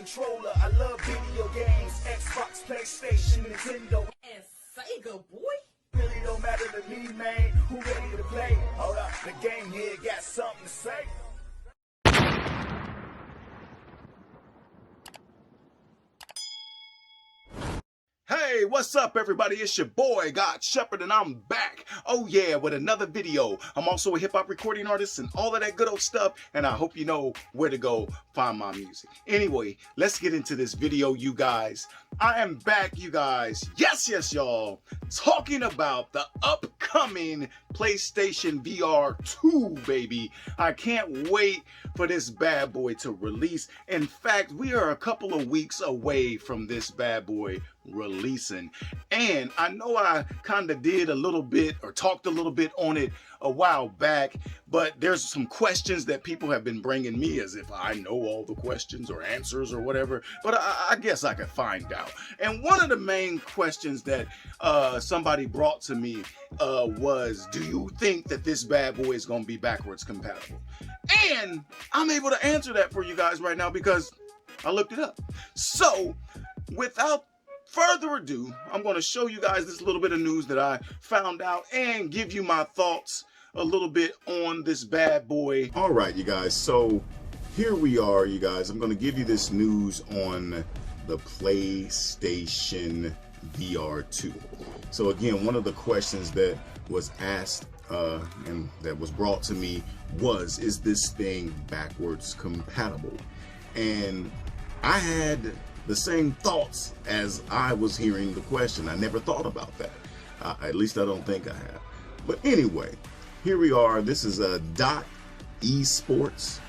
controller. I love video games, Xbox, PlayStation, Nintendo, and Sega, boy. Really don't matter to me, man. Who ready to play? Hold up, the GameHead got something to say. Hey, what's up everybody? It's your boy God Shepherd and I'm back. Oh yeah, with another video. I'm also a hip-hop recording artist and all of that good old stuff, and I hope you know where to go find my music. Anyway, let's get into this video, you guys. I am back, you guys. Yes, y'all. Talking about the upcoming PlayStation VR2, baby. I can't wait for this bad boy to release. In fact, we are a couple of weeks away from this bad boy releasing, and I know I kind of did a little bit or talked a little bit on it a while back, but there's some questions that people have been bringing me as if I know all the questions or answers or whatever, but I guess I could find out. And one of the main questions that somebody brought to me was, do you think that this bad boy is going to be backwards compatible? And I'm able to answer that for you guys right now because I looked it up. So without further ado, I'm going to show you guys this little bit of news that I found out and give you my thoughts a little bit on this bad boy. All right, you guys, so here we are, you guys. I'm going to give you this news on the PlayStation VR2. So again, one of the questions that was asked and that was brought to me was, is this thing backwards compatible? And I had the same thoughts as I was hearing the question. I never thought about that. At least I don't think I have. But anyway, here we are. This is a .esports.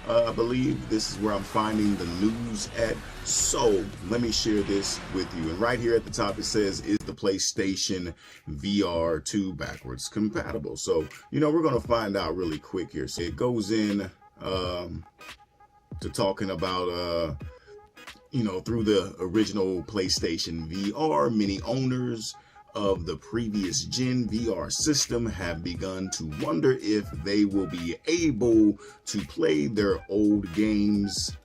I believe this is where I'm finding the news at. So let me share this with you. And right here at the top it says, is the PlayStation VR2 backwards compatible? So, you know, we're going to find out really quick here. So it goes in to talking about you know, through the original PlayStation VR, many owners of the previous gen VR system have begun to wonder if they will be able to play their old games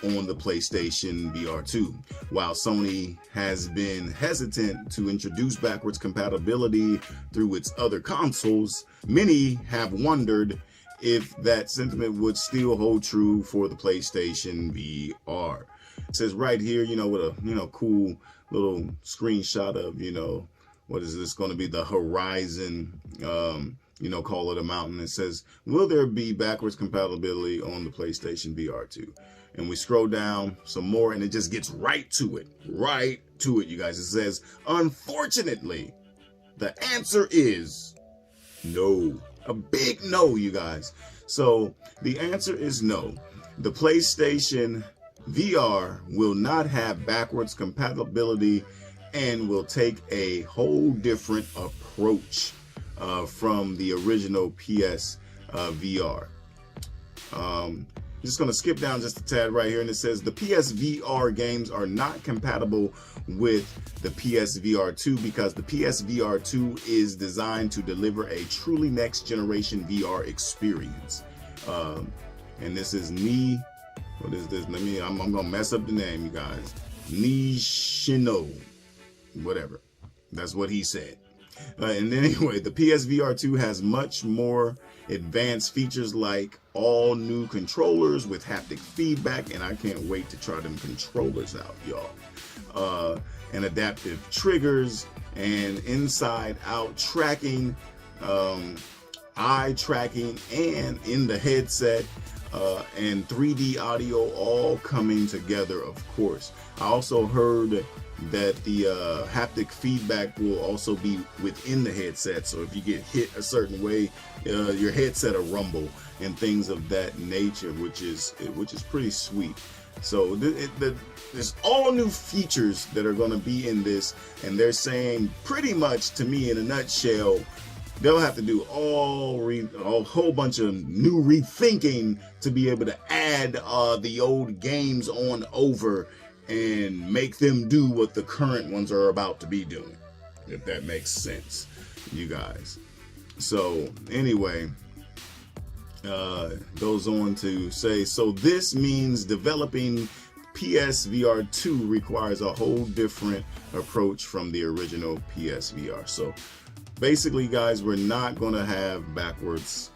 on the PlayStation VR2. While Sony has been hesitant to introduce backwards compatibility through its other consoles, many have wondered if that sentiment would still hold true for the PlayStation VR. It says right here, you know, with a, you know, cool little screenshot of, you know, what is this going to be, the horizon, you know, call it a mountain. It says, will there be backwards compatibility on the PlayStation VR2? And we scroll down some more and it just gets right to it, you guys. It says, unfortunately, the answer is no. A big no, you guys. So the answer is no. The PlayStation VR will not have backwards compatibility and will take a whole different approach from the original PS VR. I'm just going to skip down just a tad right here, and it says the PSVR games are not compatible with the PSVR2 because the PSVR2 is designed to deliver a truly next generation VR experience. And this is what is this? I'm gonna mess up the name, you guys. Nishino, whatever. That's what he said. And anyway, the PSVR2 has much more advanced features like all new controllers with haptic feedback, and I can't wait to try them controllers out, y'all. And adaptive triggers and inside-out tracking, eye tracking, and in the headset. And 3D audio all coming together, of course. I also heard that the haptic feedback will also be within the headset. So if you get hit a certain way, your headset will rumble and things of that nature, which is pretty sweet. So there's all new features that are going to be in this, and they're saying pretty much, to me, in a nutshell, they'll have to do a whole bunch of new rethinking to be able to add the old games on over and make them do what the current ones are about to be doing, if that makes sense, you guys. So anyway, goes on to say, so this means developing PSVR2 requires a whole different approach from the original PSVR. So basically, guys, we're not going to have backwards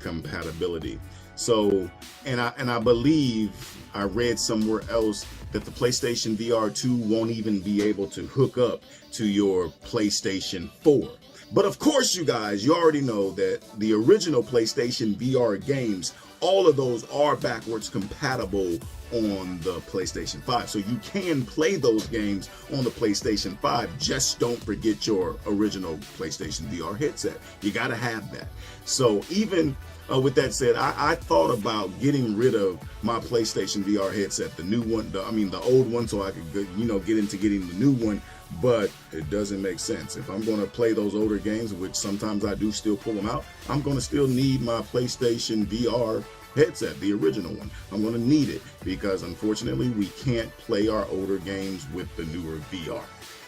compatibility. So, and I believe I read somewhere else that the PlayStation VR2 won't even be able to hook up to your PlayStation 4. But of course, you guys, you already know that the original PlayStation VR games, all of those are backwards compatible on the PlayStation 5. So you can play those games on the PlayStation 5. Just don't forget your original PlayStation VR headset. You got to have that. So even with that said, I thought about getting rid of my PlayStation VR headset, the new one, the old one, so I could, get into getting the new one. But it doesn't make sense. If I'm going to play those older games, which sometimes I do still pull them out, I'm going to still need my PlayStation VR headset, the original one. I'm going to need it because unfortunately we can't play our older games with the newer VR,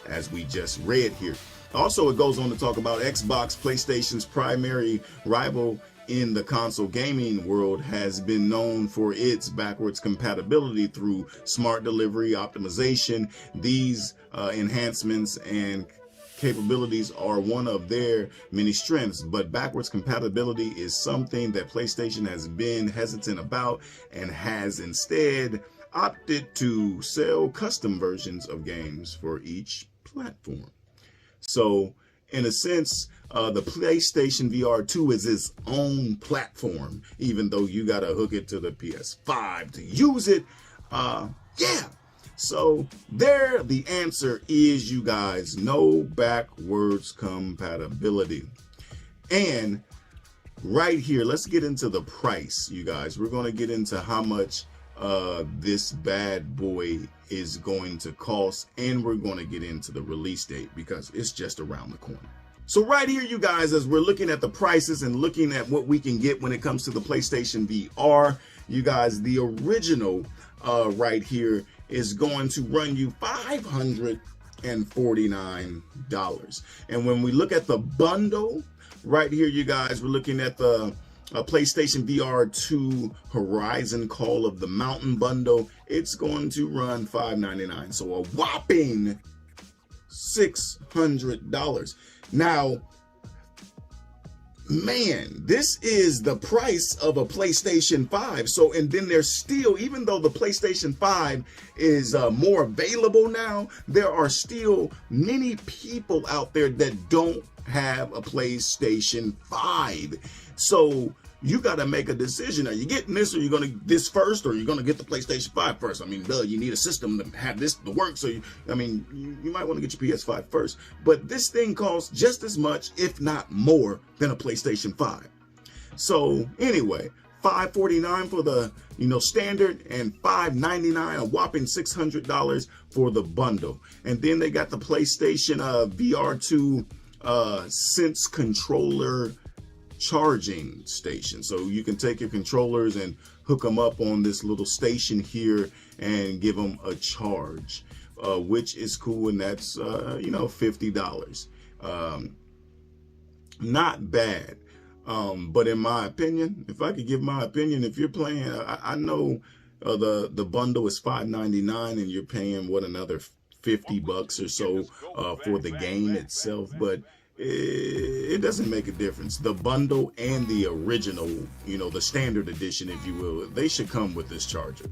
as we just read here. Also, it goes on to talk about Xbox, PlayStation's primary rival in the console gaming world, has been known for its backwards compatibility through smart delivery optimization. These enhancements and capabilities are one of their many strengths, but backwards compatibility is something that PlayStation has been hesitant about and has instead opted to sell custom versions of games for each platform. So in a sense, the PlayStation VR2 is its own platform, even though you got to hook it to the PS5 to use it. Yeah. So there, the answer is, you guys, no backwards compatibility. And right here, let's get into the price, you guys. We're going to get into how much this bad boy is going to cost, and we're going to get into the release date because it's just around the corner. So right here, you guys, as we're looking at the prices and looking at what we can get when it comes to the PlayStation VR, you guys, the original right here is going to run you $549. And when we look at the bundle right here, you guys, we're looking at the PlayStation VR2 Horizon Call of the Mountain bundle. It's going to run $599, so a whopping $600. Now, man, this is the price of a PlayStation 5. So, and then there's still, even though the PlayStation 5 is more available now, there are still many people out there that don't have a PlayStation 5. So you got to make a decision. Are you getting this, or are you going to this first, or are you going to get the PlayStation 5 first? I mean, duh, you need a system to have this to work. So, you might want to get your PS5 first. But this thing costs just as much, if not more, than a PlayStation 5. So anyway, $549 for the standard, and $599, a whopping $600 for the bundle. And then they got the PlayStation VR2 Sense controller charging station, so you can take your controllers and hook them up on this little station here and give them a charge, which is cool, and that's $50. Not bad, but in my opinion, if I could give my opinion, if you're playing, I know the bundle is $599 and you're paying what, another $50 or so for the game itself, but it doesn't make a difference. The bundle and the original, the standard edition, if you will, they should come with this charger.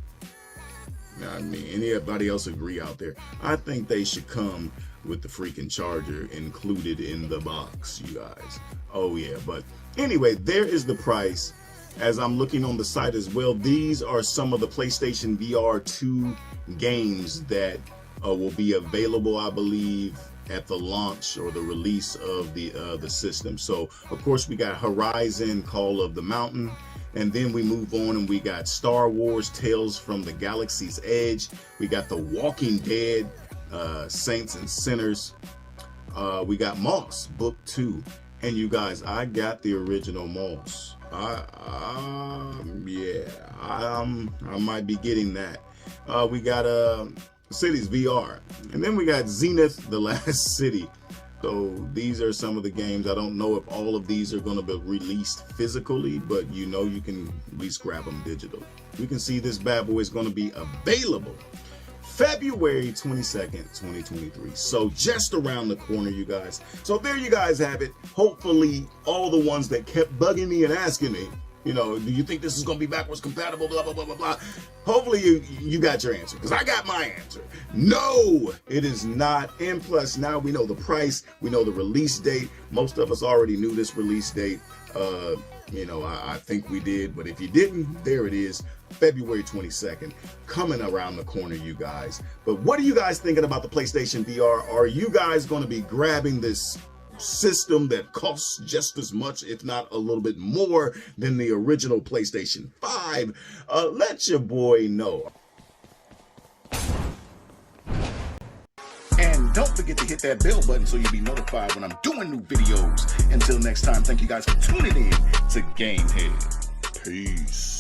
I mean, anybody else agree out there? I think they should come with the freaking charger included in the box, you guys. Oh yeah, but anyway, there is the price. As I'm looking on the site as well, these are some of the PlayStation VR2 games that will be available, I believe, at the launch or the release of the system. So of course we got Horizon Call of the Mountain, and then we move on and we got Star Wars Tales from the Galaxy's Edge. We got The Walking Dead, Saints and Sinners. We got Moss Book 2, and you guys, I got the original Moss. Yeah, I might be getting that. We got Cities VR, and then we got Zenith: The Last City. So these are some of the games. I don't know if all of these are going to be released physically, but you know you can at least grab them digital. You can see this bad boy is going to be available February 22nd, 2023. So just around the corner, you guys. So there you guys have it. Hopefully all the ones that kept bugging me and asking me, you know, do you think this is going to be backwards compatible, blah, blah, blah, blah, blah. Hopefully you got your answer, because I got my answer. No, it is not. And plus, now we know the price. We know the release date. Most of us already knew this release date. You know, I think we did. But if you didn't, there it is. February 22nd, coming around the corner, you guys. But what are you guys thinking about the PlayStation VR? Are you guys going to be grabbing this system that costs just as much, if not a little bit more, than the original PlayStation 5? Let your boy know. And don't forget to hit that bell button so you'll be notified when I'm doing new videos. Until next time, thank you guys for tuning in to GameHead. Peace.